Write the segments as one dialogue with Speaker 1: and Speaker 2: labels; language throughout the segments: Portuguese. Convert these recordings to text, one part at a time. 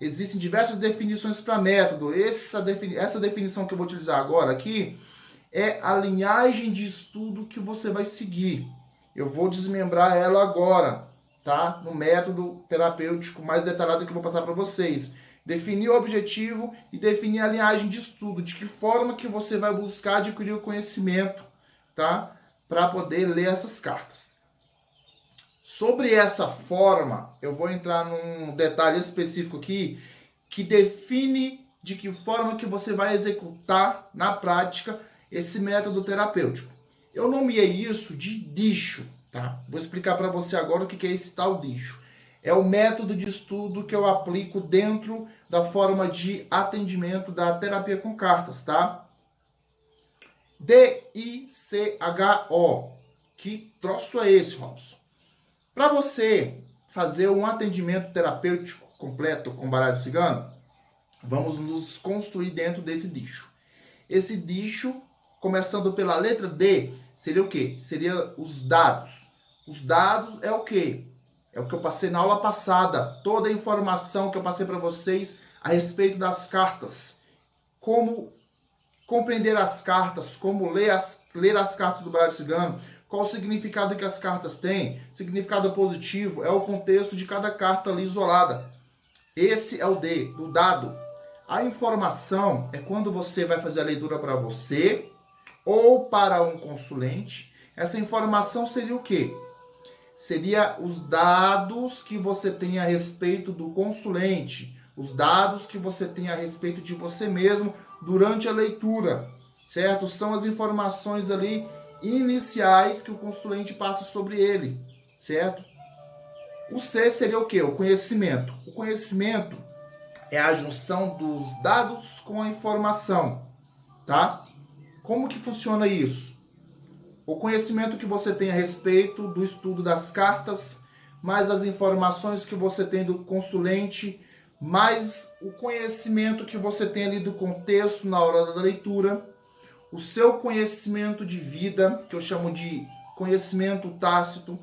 Speaker 1: existem diversas definições para método. Essa definição que eu vou utilizar agora aqui é a linhagem de estudo que você vai seguir. Eu vou desmembrar ela agora, tá? No método terapêutico mais detalhado que eu vou passar para vocês. Definir o objetivo e definir a linhagem de estudo, de que forma que você vai buscar adquirir o conhecimento, tá? Para poder ler essas cartas. Sobre essa forma, eu vou entrar num detalhe específico aqui, que define de que forma que você vai executar na prática esse método terapêutico. Eu nomeei isso de DISCHO, tá? Vou explicar para você agora o que é esse tal DISCHO. É o método de estudo que eu aplico dentro da forma de atendimento da terapia com cartas, tá? DICHO. Que troço é esse, Robson? Para você fazer um atendimento terapêutico completo com baralho cigano, vamos nos construir dentro desse DISCHO. Esse DISCHO, começando pela letra D, seria o quê? Seria os dados. Os dados é o quê? É o que eu passei na aula passada. Toda a informação que eu passei para vocês a respeito das cartas. Como compreender as cartas, como ler as cartas do baralho cigano, qual o significado que as cartas têm, significado positivo, é o contexto de cada carta ali isolada. Esse é o D, do dado. A informação é quando você vai fazer a leitura para você ou para um consulente. Essa informação seria o quê? Seria os dados que você tem a respeito do consulente, os dados que você tem a respeito de você mesmo durante a leitura, certo? São as informações ali iniciais que o consulente passa sobre ele, certo? O C seria o quê? O conhecimento. O conhecimento é a junção dos dados com a informação, tá? Como que funciona isso? O conhecimento que você tem a respeito do estudo das cartas, mais as informações que você tem do consulente, mais o conhecimento que você tem ali do contexto na hora da leitura, o seu conhecimento de vida, que eu chamo de conhecimento tácito,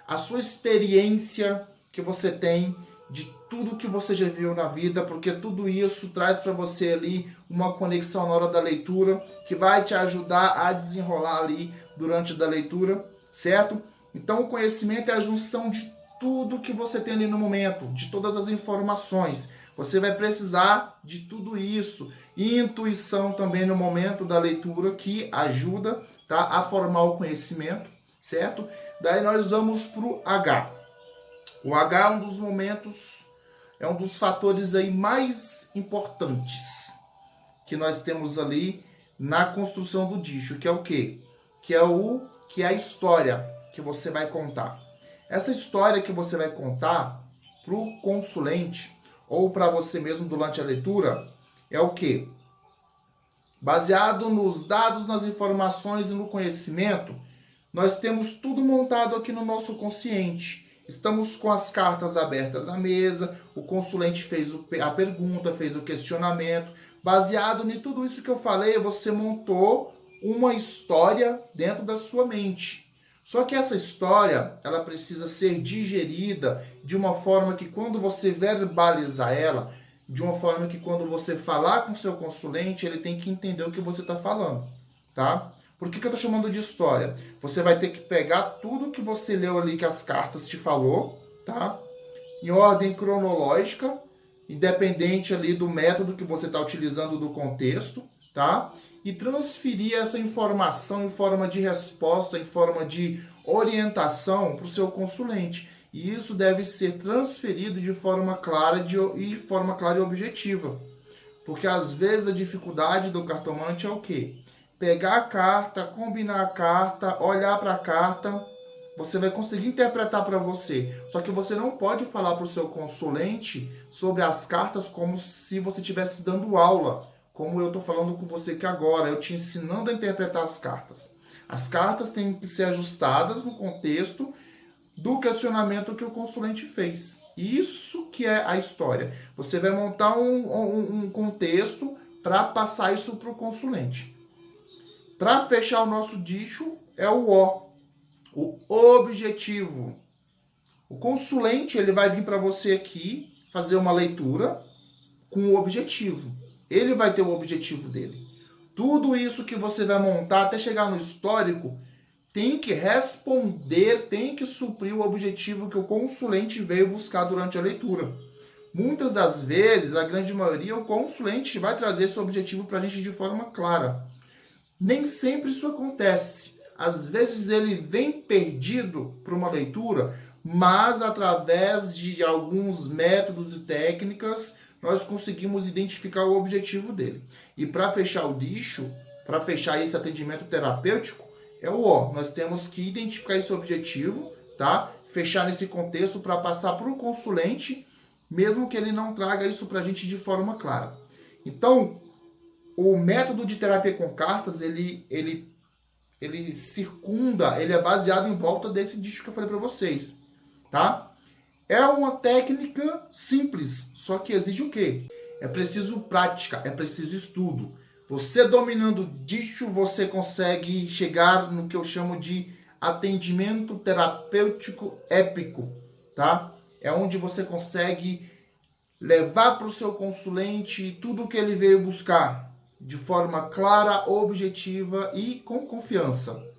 Speaker 1: a sua experiência que você tem de tudo que você já viu na vida, porque tudo isso traz para você ali uma conexão na hora da leitura, que vai te ajudar a desenrolar ali durante a leitura, certo? Então o conhecimento é a junção de tudo que você tem ali no momento, de todas as informações. Você vai precisar de tudo isso. E intuição também no momento da leitura, que ajuda, tá, a formar o conhecimento, certo? Daí nós vamos para o H. O H é um dos momentos, é um dos fatores aí mais importantes que nós temos ali na construção do DISCHO, que é o quê? Que é a história que você vai contar. Essa história que você vai contar para o consulente ou para você mesmo durante a leitura é o quê? Baseado nos dados, nas informações e no conhecimento, nós temos tudo montado aqui no nosso consciente. Estamos com as cartas abertas à mesa, o consulente fez a pergunta, fez o questionamento. Baseado em tudo isso que eu falei, você montou uma história dentro da sua mente. Só que essa história, ela precisa ser digerida de uma forma que quando você verbalizar ela, de uma forma que quando você falar com o seu consulente, ele tem que entender o que você está falando, tá? Por que eu estou chamando de história? Você vai ter que pegar tudo que você leu ali que as cartas te falou, tá? Em ordem cronológica, independente ali do método que você está utilizando do contexto, tá? E transferir essa informação em forma de resposta, em forma de orientação para o seu consulente. E isso deve ser transferido de forma clara e objetiva. Porque às vezes a dificuldade do cartomante é o quê? Pegar a carta, combinar a carta, olhar para a carta, você vai conseguir interpretar para você. Só que você não pode falar para o seu consulente sobre as cartas como se você estivesse dando aula. Como eu estou falando com você aqui agora, eu te ensinando a interpretar as cartas. As cartas têm que ser ajustadas no contexto do questionamento que o consulente fez. Isso que é a história. Você vai montar um contexto para passar isso para o consulente. Para fechar o nosso DISCHO é o objetivo. O consulente ele vai vir para você aqui fazer uma leitura, com o objetivo. Ele vai ter o objetivo dele. Tudo isso que você vai montar até chegar no histórico tem que responder, tem que suprir o objetivo que o consulente veio buscar durante a leitura. Muitas das vezes, a grande maioria, o consulente vai trazer esse objetivo para a gente de forma clara. Nem sempre isso acontece. Às vezes ele vem perdido para uma leitura, mas através de alguns métodos e técnicas, nós conseguimos identificar o objetivo dele. E para fechar o nicho, para fechar esse atendimento terapêutico, nós temos que identificar esse objetivo, tá? Fechar nesse contexto para passar para o consulente, mesmo que ele não traga isso para a gente de forma clara. Então, o método de terapia com cartas, ele circunda, ele é baseado em volta desse nicho que eu falei para vocês, tá? É uma técnica simples, só que exige o quê? É preciso prática, é preciso estudo. Você dominando o nicho, você consegue chegar no que eu chamo de atendimento terapêutico épico, tá? É onde você consegue levar para o seu consulente tudo o que ele veio buscar, de forma clara, objetiva e com confiança.